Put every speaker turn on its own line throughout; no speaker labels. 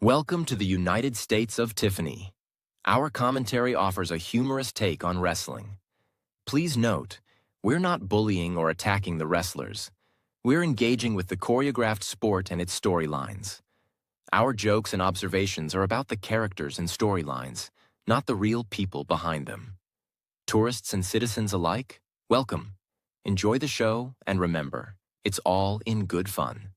Welcome to the United States of Tiffany. Our commentary offers a humorous take on wrestling. Please note, we're not bullying or attacking the wrestlers. We're engaging with the choreographed sport and its storylines. Our jokes and observations are about the characters and storylines, not the real people behind them. Tourists and citizens alike, welcome. Enjoy the show, and remember, it's all in good fun.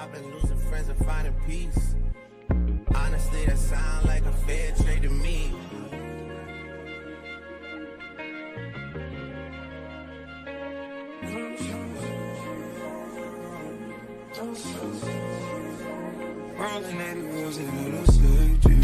I've been losing friends and finding peace. Honestly, that sound like a fair trade to me. Rolling 80 wheels in a safety.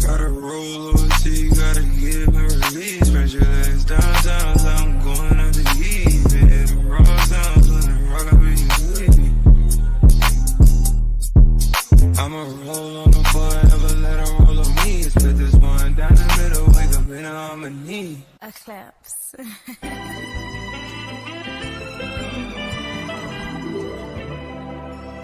Gotta roll OT, gotta give a release. Spread your legs downtown, so I'm going out to eat. Hit the raw sounds when I rock up in your sleep. I'ma roll on the forever, let her roll on me. Split this one down the middle, wake up in a harmony.
Eclipse.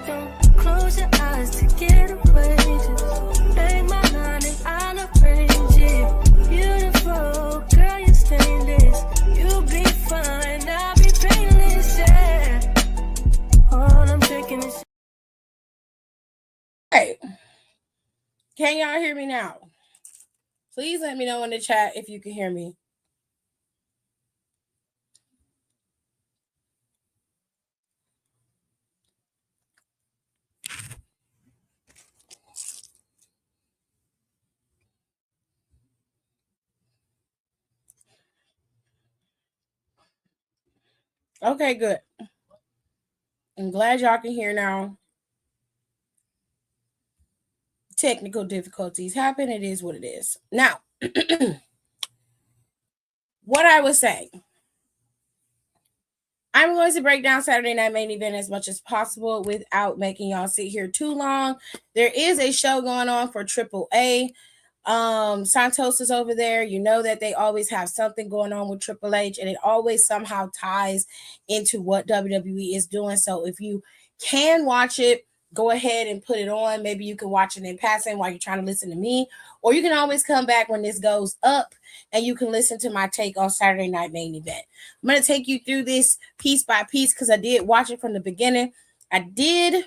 Don't close your eyes to get away. Just make my mind and I'll arrange it. Beautiful, girl, you're stainless. You'll be fine, I'll be painless, yeah. All I'm taking is.
Hey, can y'all hear me now? Please let me know in the chat if you can hear me. Okay, good. I'm glad y'all can hear now. Technical difficulties happen. It is what it is. Now, what I was saying, I'm going to break down Saturday Night Main Event as much as possible without making y'all sit here too long. There is a show going on for AAA. Santos is over there. You know that they always have something going on with Triple H, and it always somehow ties into what WWE is doing. So if you can watch it, go ahead and put it on. Maybe you can watch it in passing while you're trying to listen to me, or you can always come back when this goes up and you can listen to my take on Saturday Night Main Event. I'm going to take you through this piece by piece because I did watch it from the beginning. I did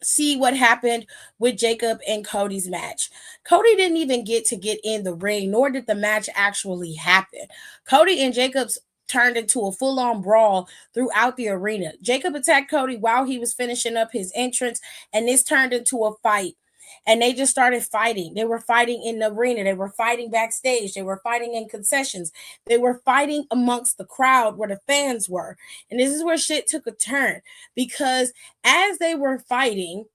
see what happened with Jacob and Cody's match. Cody didn't even get in the ring, nor did the match actually happen. Cody and Jacob's turned into a full-on brawl throughout the arena. Jacob attacked Cody while he was finishing up his entrance, and this turned into a fight. And they just started fighting. They were fighting in the arena. They were fighting backstage. They were fighting in concessions. They were fighting amongst the crowd where the fans were. And this is where shit took a turn, because as they were fighting,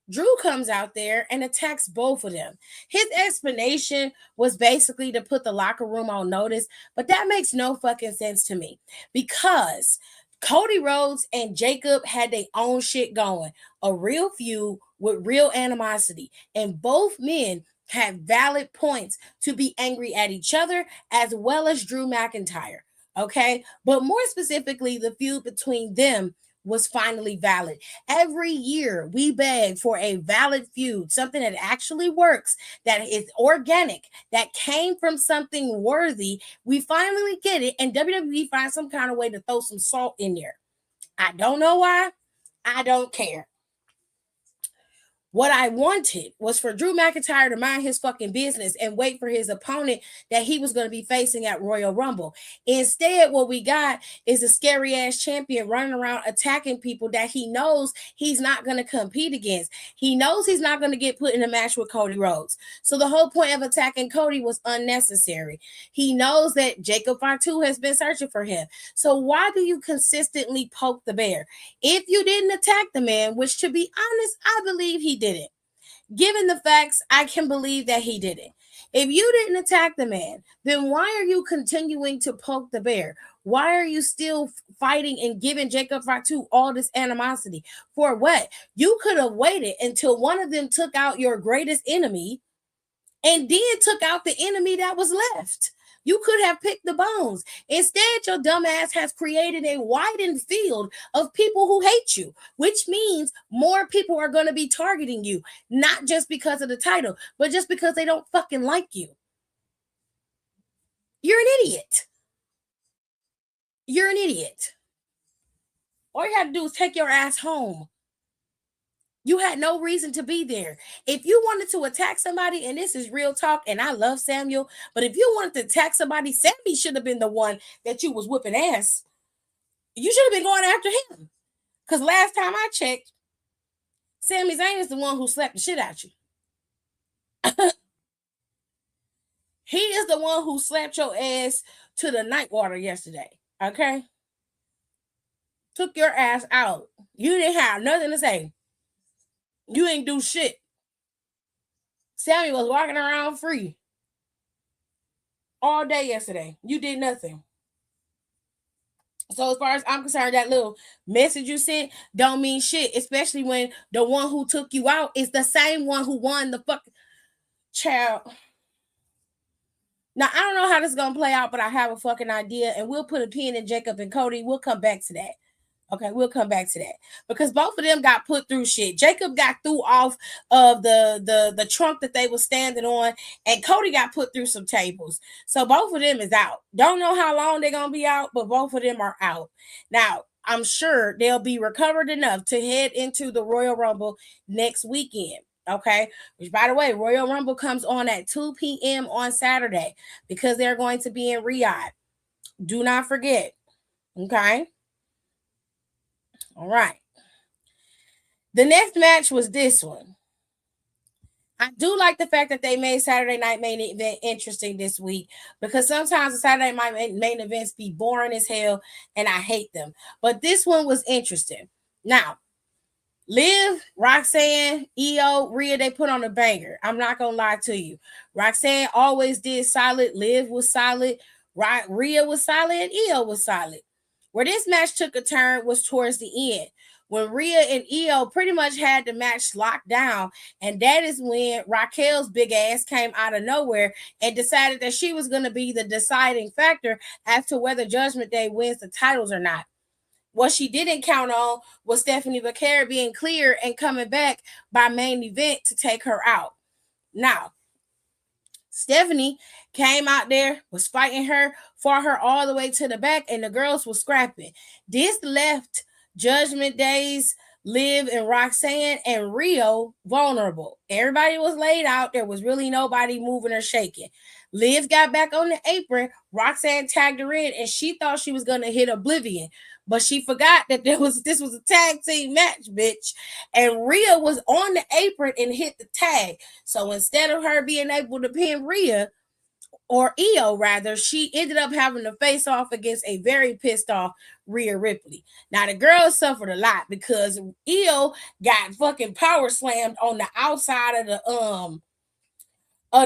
Drew comes out there and attacks both of them. His explanation was basically to put the locker room on notice, but that makes no fucking sense to me, because Cody Rhodes and Jacob had their own shit going, a real feud with real animosity, and both men had valid points to be angry at each other as well as Drew McIntyre. Okay, but more specifically, the feud between them was finally valid. Every year we beg for a valid feud, something that actually works, that is organic, that came from something worthy. We finally get it, and WWE finds some kind of way to throw some salt in there. I don't know why. I don't care. What I wanted was for Drew McIntyre to mind his fucking business and wait for his opponent that he was going to be facing at Royal Rumble. Instead, what we got is a scary ass champion running around attacking people that he knows he's not going to compete against. He knows he's not going to get put in a match with Cody Rhodes. So the whole point of attacking Cody was unnecessary. He knows that Jacob Fatu has been searching for him. So why do you consistently poke the bear? If you didn't attack the man, which to be honest, I believe he did it. Given the facts, I can believe that he did it. If you didn't attack the man, then why are you continuing to poke the bear? Why are you still fighting and giving Jacob Fatu all this animosity? For what? You could have waited until one of them took out your greatest enemy and then took out the enemy that was left. You could have picked the bones. Instead, your dumbass has created a widened field of people who hate you, which means more people are going to be targeting you, not just because of the title, but just because they don't fucking like you. You're an idiot. You're an idiot. All you had to do is take your ass home. You had no reason to be there. If you wanted to attack somebody, and this is real talk, and I love Samuel, but if you wanted to attack somebody, Sammy should have been the one that you was whipping ass. You should have been going after him. Because last time I checked, Sami Zayn is the one who slapped the shit out you. He is the one who slapped your ass to the night water yesterday. Okay? Took your ass out. You didn't have nothing to say. You ain't do shit. Sami was walking around free all day yesterday. You did nothing. So as far as I'm concerned, that little message you sent don't mean shit, especially when the one who took you out is the same one who won the fucking child. Now, I don't know how this is going to play out, but I have a fucking idea, and we'll put a pin in Jacob and Cody. We'll come back to that. Okay, we'll come back to that because both of them got put through shit. Jacob got threw off of the trunk that they were standing on, and Cody got put through some tables. So both of them is out. Don't know how long they're gonna be out, but both of them are out. Now, I'm sure they'll be recovered enough to head into the Royal Rumble next weekend. Okay, which by the way, Royal Rumble comes on at 2 p.m. on Saturday because they're going to be in Riyadh. Do not forget. Okay. All right. The next match was this one. I do like the fact that they made Saturday Night Main Event interesting this week because sometimes the Saturday Night Main Events be boring as hell and I hate them. But this one was interesting. Now, Liv, Roxanne, Io, Rhea, they put on a banger. I'm not going to lie to you. Roxanne always did solid. Liv was solid. Rhea was solid and Io was solid. Where this match took a turn was towards the end, when Rhea and Io pretty much had the match locked down, and that is when Raquel's big ass came out of nowhere and decided that she was going to be the deciding factor as to whether Judgment Day wins the titles or not. What she didn't count on was Stephanie Becerra being clear and coming back by main event to take her out. Now, Stephanie came out there, was fighting her, fought her all the way to the back, and the girls were scrapping. This left Judgment Days, Liv and Roxanne and Rio vulnerable. Everybody was laid out. There was really nobody moving or shaking. Liv got back on the apron. Roxanne tagged her in, and she thought she was going to hit Oblivion. But she forgot that this was a tag team match, bitch. And Rhea was on the apron and hit the tag. So instead of her being able to pin Rhea, or Io rather, she ended up having to face off against a very pissed off Rhea Ripley. Now the girls suffered a lot because Io got fucking power slammed on the outside of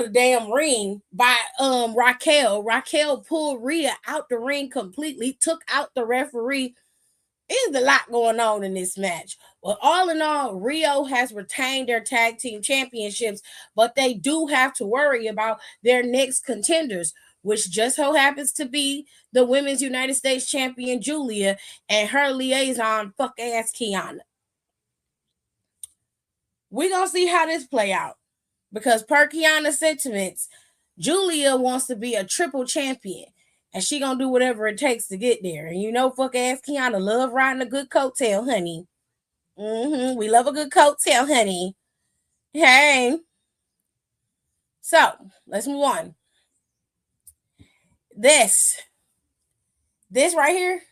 the damn ring by Raquel. Raquel pulled Rhea out the ring completely, took out the referee. There's a lot going on in this match. Well, all in all, Rio has retained their tag team championships, but they do have to worry about their next contenders, which just so happens to be the Women's United States champion Julia and her liaison fuck ass Kiana. We're going to see how this play out because per Kiana's sentiments, Julia wants to be a triple champion. And she gonna do whatever it takes to get there. And you know, fuck ass Kiana love riding a good coattail, honey. We love a good coattail, honey. Hey. So, let's move on. This right here,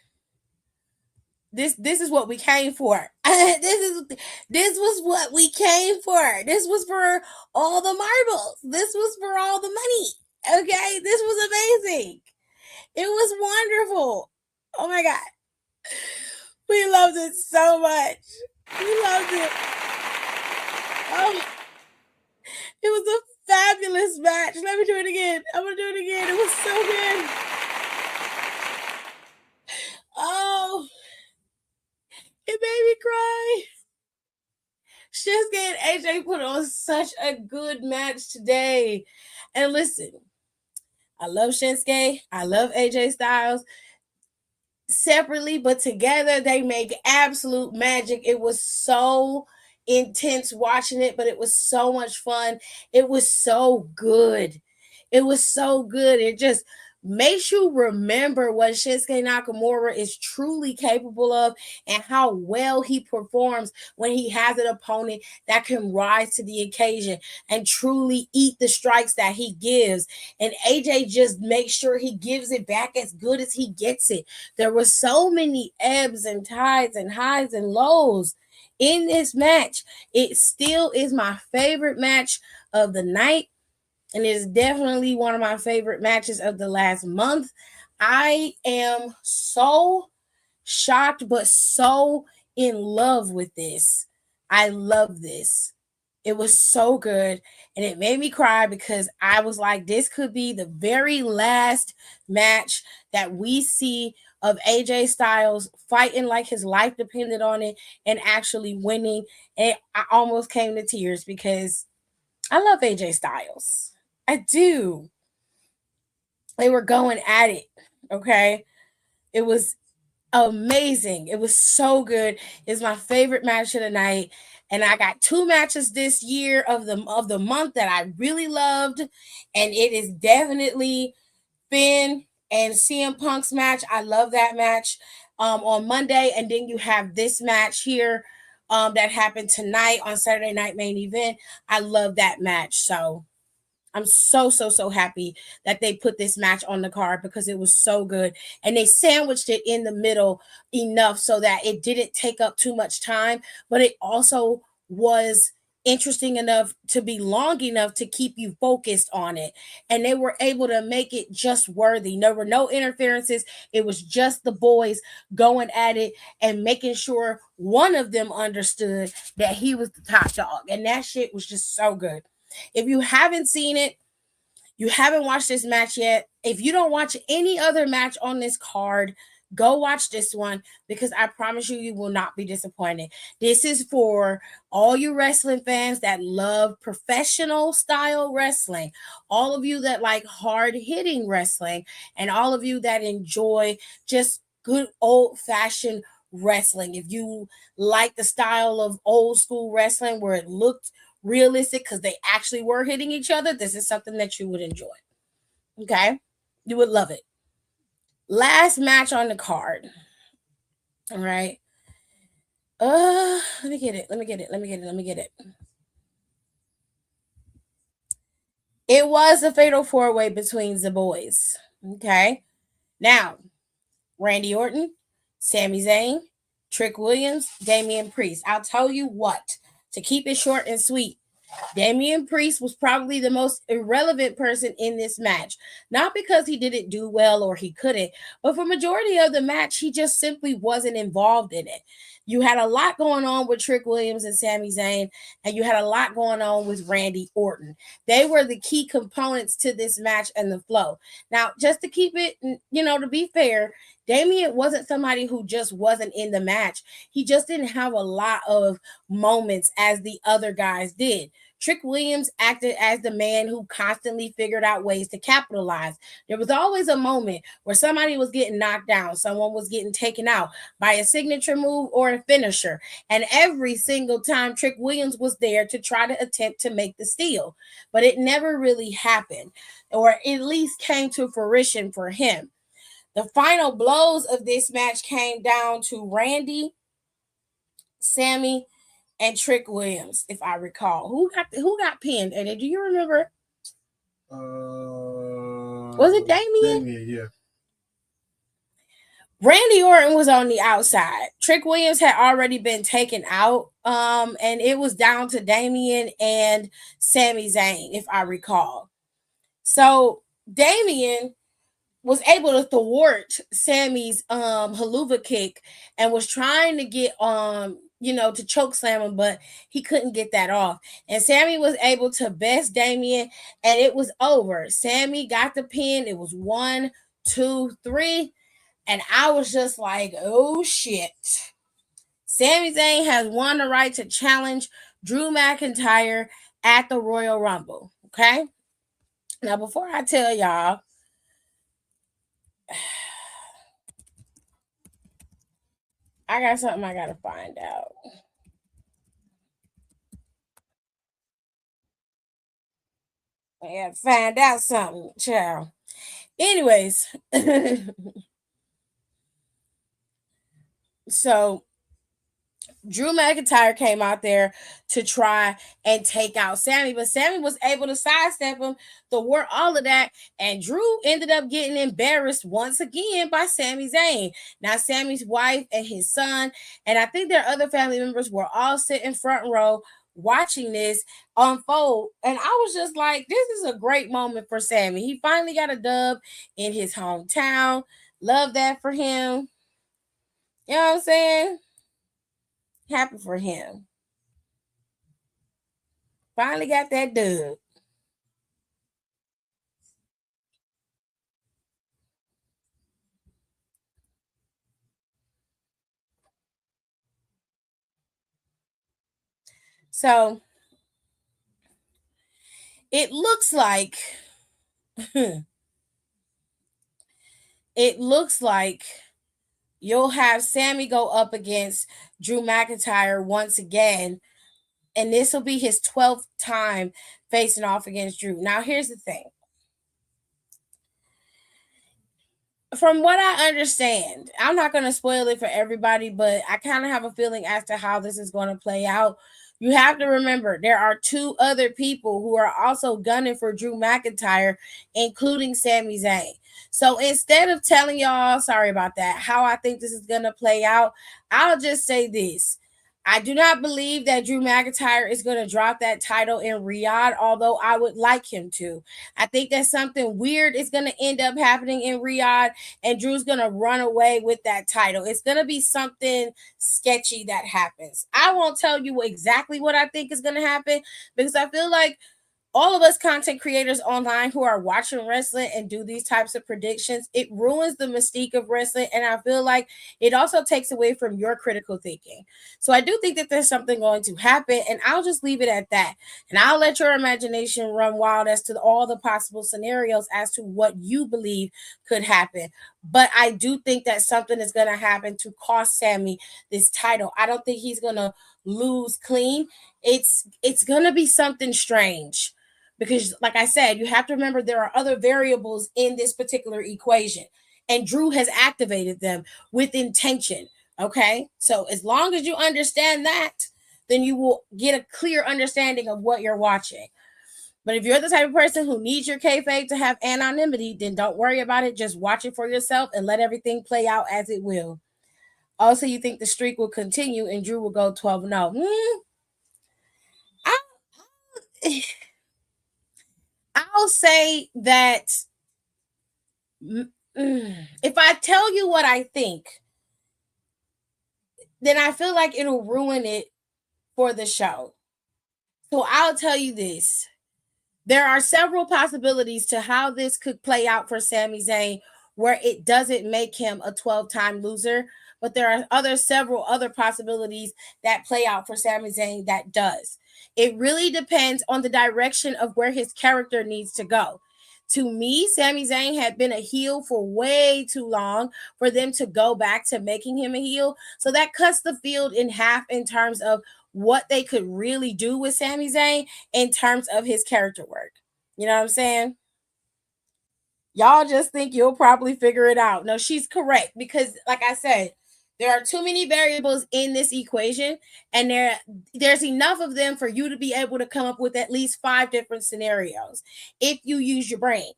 this is what we came for. This was what we came for. This was for all the marbles. This was for all the money. Okay? This was amazing. It was wonderful. Oh my God. We loved it so much. We loved it. Oh, it was a fabulous match. Let me do it again. I'm going to do it again. It was so good. Oh, it made me cry. Shinsuke and AJ put on such a good match today. And listen, I love Shinsuke. I love AJ Styles. Separately, but together, they make absolute magic. It was so intense watching it, but it was so much fun. It was so good. It was so good. It just makes you remember what Shinsuke Nakamura is truly capable of and how well he performs when he has an opponent that can rise to the occasion and truly eat the strikes that he gives. And AJ just makes sure he gives it back as good as he gets it. There were so many ebbs and tides and highs and lows in this match. It still is my favorite match of the night, and it is definitely one of my favorite matches of the last month. I am so shocked, but so in love with this. I love this. It was so good, and it made me cry because I was like, this could be the very last match that we see of AJ Styles fighting like his life depended on it and actually winning. And I almost came to tears because I love AJ Styles. I do. They were going at it. Okay. It was amazing. It was so good. It's my favorite match of the night. And I got two matches this year of the month that I really loved. And it is definitely Finn and CM Punk's match. I love that match on Monday. And then you have this match here that happened tonight on Saturday Night Main Event. I love that match. So I'm so happy that they put this match on the card because it was so good. And they sandwiched it in the middle enough so that it didn't take up too much time, but it also was interesting enough to be long enough to keep you focused on it. And they were able to make it just worthy. There were no interferences. It was just the boys going at it and making sure one of them understood that he was the top dog. And that shit was just so good. If you haven't seen it, you haven't watched this match yet. If you don't watch any other match on this card, go watch this one because I promise you, you will not be disappointed. This is for all you wrestling fans that love professional style wrestling, all of you that like hard hitting wrestling, and all of you that enjoy just good old fashioned wrestling. If you like the style of old school wrestling where it looked realistic because they actually were hitting each other, this is something that you would enjoy. Okay, you would love it. Last match on the card. All right. Let me get it. It was a fatal four-way between the boys. Okay. Now, Randy Orton, Sami Zayn, Trick Williams, Damian Priest. I'll tell you what, to keep it short and sweet, Damian Priest was probably the most irrelevant person in this match. Not because he didn't do well or he couldn't, but for majority of the match, he just simply wasn't involved in it. You had a lot going on with Trick Williams and Sami Zayn, and you had a lot going on with Randy Orton. They were the key components to this match and the flow. Now, just to keep it, to be fair, Damian wasn't somebody who just wasn't in the match. He just didn't have a lot of moments as the other guys did. Trick Williams acted as the man who constantly figured out ways to capitalize. There was always a moment where somebody was getting knocked down, someone was getting taken out by a signature move or a finisher. And every single time, Trick Williams was there to try to attempt to make the steal. But it never really happened, or at least came to fruition for him. The final blows of this match came down to Randy, Sami, and Trick Williams, if I recall. Who got pinned? And do you remember? Was it Damian?
Damian, yeah.
Randy Orton was on the outside. Trick Williams had already been taken out. And it was down to Damian and Sami Zayn, if I recall. So Damian was able to thwart Sami's haluva kick and was trying to get to choke slam him, but he couldn't get that off. And Sami was able to best Damian, and it was over. Sami got the pin. It was 1, 2, 3, and I was just like, oh shit. Sami Zayn has won the right to challenge Drew McIntyre at the Royal Rumble. Okay. Now, before I tell y'all, I got something I gotta find out. I gotta find out something, child. Anyways, so Drew McIntyre came out there to try and take out Sammy, but Sammy was able to sidestep him, thwart all of that, and Drew ended up getting embarrassed once again by Sami Zayn. Now, Sammy's wife and his son, and I think their other family members were all sitting front row watching this unfold. And I was just like, this is a great moment for Sammy. He finally got a dub in his hometown. Love that for him. You know what I'm saying? Happy for him. Finally got that dub. So it looks like you'll have Sammy go up against Drew McIntyre once again, and this will be his 12th time facing off against Drew. Now, here's the thing. From what I understand, I'm not going to spoil it for everybody, but I kind of have a feeling as to how this is going to play out. You have to remember there are two other people who are also gunning for Drew McIntyre, including Sami Zayn. So instead of telling y'all, sorry about that, how I think this is going to play out, I'll just say this. I do not believe that Drew McIntyre is going to drop that title in Riyadh, although I would like him to. I think that something weird is going to end up happening in Riyadh, and Drew's going to run away with that title. It's going to be something sketchy that happens. I won't tell you exactly what I think is going to happen, because I feel like all of us content creators online who are watching wrestling and do these types of predictions, it ruins the mystique of wrestling. And I feel like it also takes away from your critical thinking. So I do think that there's something going to happen, and I'll just leave it at that. And I'll let your imagination run wild as to all the possible scenarios as to what you believe could happen. But I do think that something is going to happen to cost Sammy this title. I don't think he's going to lose clean. It's going to be something strange. Because, like I said, you have to remember there are other variables in this particular equation, and Drew has activated them with intention. Okay, so as long as you understand that, then you will get a clear understanding of what you're watching. But if you're the type of person who needs your kayfabe to have anonymity, then don't worry about it. Just watch it for yourself and let everything play out as it will. Also, you think the streak will continue and Drew will go 12-0. I'll say that if I tell you what I think, then I feel like it'll ruin it for the show. So I'll tell you this. There are several possibilities to how this could play out for Sami Zayn where it doesn't make him a 12-time loser, but there are several other possibilities that play out for Sami Zayn that does. It really depends on the direction of where his character needs to go. To me, Sami Zayn had been a heel for way too long for them to go back to making him a heel. So that cuts the field in half in terms of what they could really do with Sami Zayn in terms of his character work. You know what I'm saying? Y'all just think you'll probably figure it out. No, she's correct, because like I said, there are too many variables in this equation, and there's enough of them for you to be able to come up with at least 5 different scenarios if you use your brain.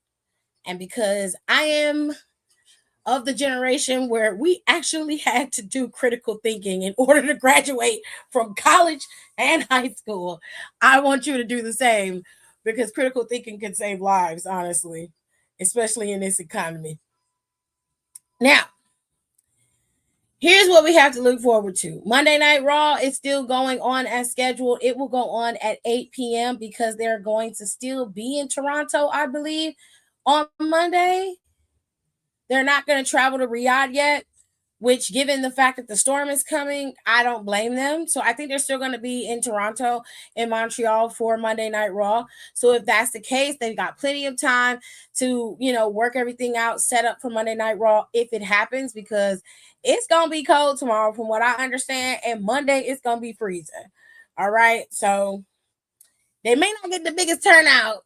And because I am of the generation where we actually had to do critical thinking in order to graduate from college and high school, I want you to do the same, because critical thinking can save lives, honestly, especially in this economy. Now, here's what we have to look forward to. Monday Night Raw is still going on as scheduled. It will go on at 8 p.m. because they're going to still be in Toronto, I believe, on Monday. They're not going to travel to Riyadh yet, which, given the fact that the storm is coming, I don't blame them. So I think they're still going to be in Toronto and Montreal for Monday Night Raw. So if that's the case, they've got plenty of time to, work everything out, set up for Monday Night Raw if it happens, because it's going to be cold tomorrow from what I understand, and Monday it's going to be freezing. All right. So they may not get the biggest turnout,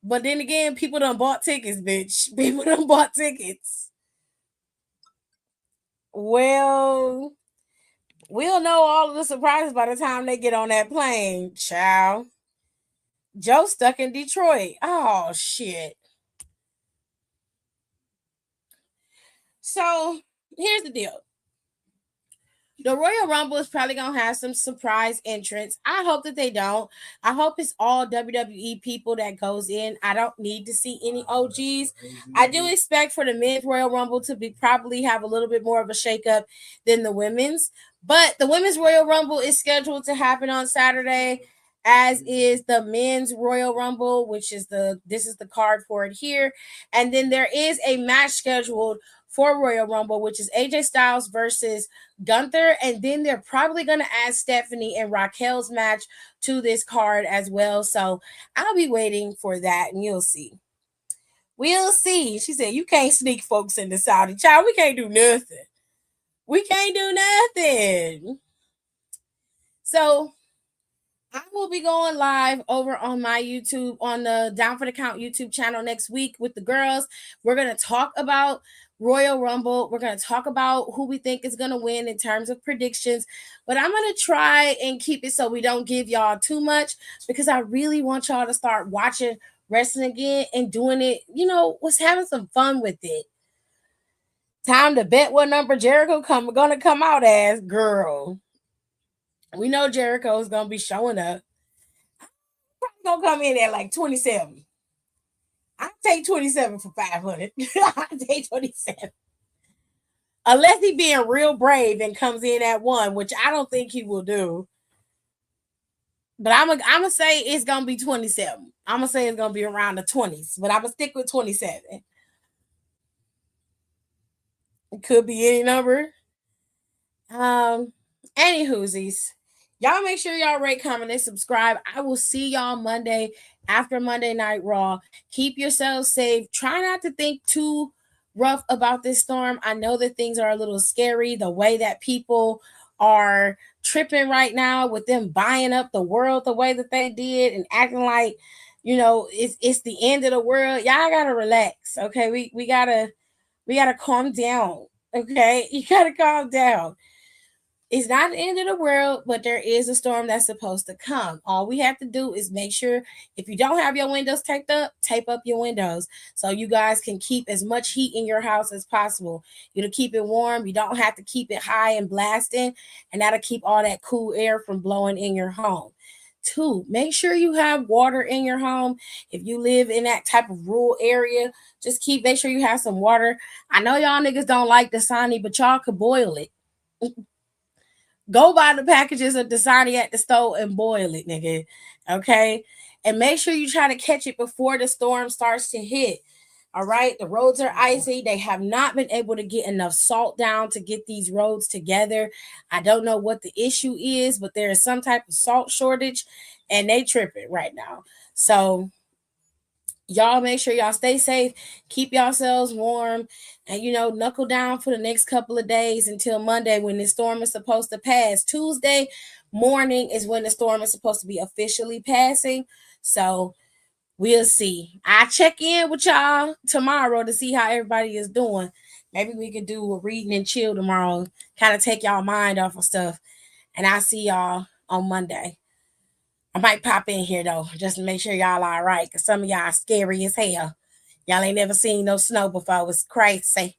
But then again, people done bought tickets, bitch. People done bought tickets. Well, we'll know all of the surprises by the time they get on that plane, child. Joe stuck in Detroit. Oh, shit. So, here's the deal. The Royal Rumble is probably going to have some surprise entrants. I hope that they don't. I hope it's all WWE people that goes in. I don't need to see any OGs. I do expect for the men's Royal Rumble to be probably have a little bit more of a shakeup than the women's. But the women's Royal Rumble is scheduled to happen on Saturday, as is the men's Royal Rumble, which is this is the card for it here. And then there is a match scheduled for Royal Rumble, which is AJ Styles versus Gunther. And then they're probably going to add Stephanie and Raquel's match to this card as well. So I'll be waiting for that, and you'll see. We'll see. She said, you can't sneak folks into Saudi. Child, we can't do nothing. We can't do nothing. So I will be going live over on my YouTube, on the Down for the Count YouTube channel next week with the girls. We're going to talk about Royal Rumble. We're going to talk about who we think is going to win in terms of predictions. But I'm going to try and keep it so we don't give y'all too much, because I really want y'all to start watching wrestling again and doing it, was having some fun with it. Time to bet what number Jericho gonna come out as, girl. We know Jericho is gonna be showing up. Probably gonna come in at like 27. I'll take 27 for 500. I'll take 27. Unless he being real brave and comes in at 1, which I don't think he will do. But I'm gonna say it's gonna be 27. I'm gonna say it's gonna be around the 20s, but I'm gonna stick with 27. It could be any number. Any whoosies. Y'all make sure y'all rate, comment, and subscribe. I will see y'all Monday after Monday Night Raw. Keep yourselves safe. Try not to think too rough about this storm. I know that things are a little scary. The way that people are tripping right now with them buying up the world the way that they did and acting like, it's the end of the world. Y'all gotta relax. Okay. We gotta calm down. Okay. You gotta calm down. It's not the end of the world, but there is a storm that's supposed to come. All we have to do is make sure, if you don't have your windows taped up, tape up your windows so you guys can keep as much heat in your house as possible. It'll keep it warm. You don't have to keep it high and blasting, and that'll keep all that cool air from blowing in your home. 2, make sure you have water in your home. If you live in that type of rural area, just make sure you have some water. I know y'all niggas don't like Dasani, but y'all could boil it. Go buy the packages of Dasani at the store and boil it, nigga. Okay? And make sure you try to catch it before the storm starts to hit. All right? The roads are icy. They have not been able to get enough salt down to get these roads together. I don't know what the issue is, but there is some type of salt shortage, and they tripping right now. So y'all make sure y'all stay safe, keep yourselves warm, and knuckle down for the next couple of days until Monday when the storm is supposed to pass. Tuesday morning is when the storm is supposed to be officially passing. So we'll see. I check in with y'all tomorrow to see how everybody is doing. Maybe we could do a reading and chill tomorrow, kind of take y'all mind off of stuff. And I'll see y'all on Monday. I might pop in here, though, just to make sure y'all all right, because some of y'all are scary as hell. Y'all ain't never seen no snow before. It's crazy.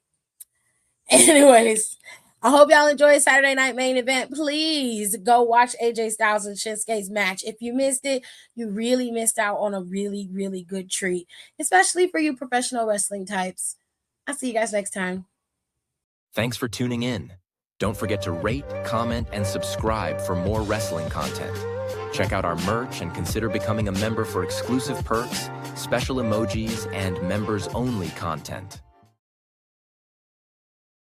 Anyways, I hope y'all enjoyed Saturday Night Main Event. Please go watch AJ Styles and Shinsuke's match. If you missed it, you really missed out on a really, really good treat, especially for you professional wrestling types. I'll see you guys next time.
Thanks for tuning in. Don't forget to rate, comment, and subscribe for more wrestling content. Check out our merch and consider becoming a member for exclusive perks, special emojis, and members-only content.